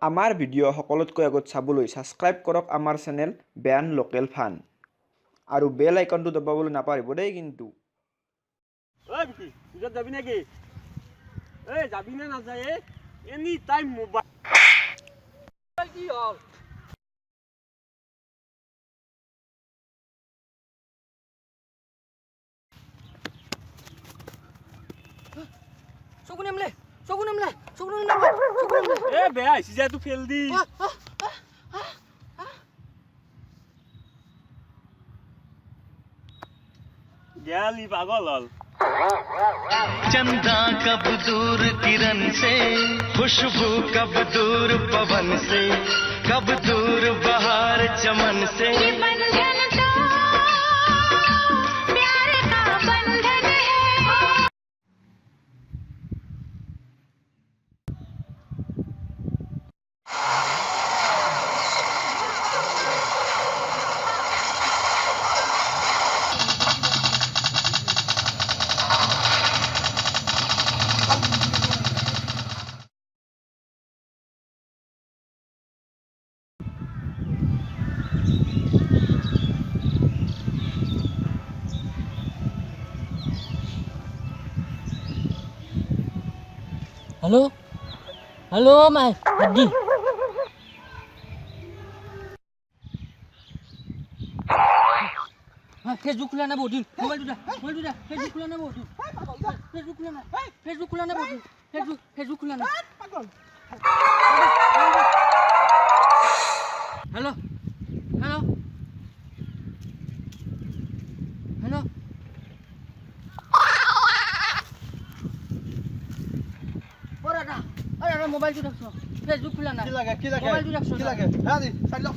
আমাৰ ভিডিঅ' সকলোতকৈ আগত চাবলৈ ছাবস্ক্ৰাইব কৰক আমাৰ চেনেল বেয়ান লোকেল ফান আৰু বেল আইকনটো দবাবলৈ নাপাহৰিব দেই কিন্তু ওই বিকি তুই যাবি নাকি এই যাবি না না যায় এনি টাইম মোবাইল কি হল সগুনামলে এ বে আইছি যা তুই ফেল দি गयाली पागल हल चंदा कब दूर किरण से खुशबू कब दूर पवन से कब दूर बहार चमन से Halo Mai Adi Facebook khulana bodin mobile duda Facebook khulana bodin Facebook khulana bodin Facebook khulana Halo Ada mobile tu dah Facebook khulana কি লাগে mobile tu dah কি লাগে হ্যাঁ দি সাইড লো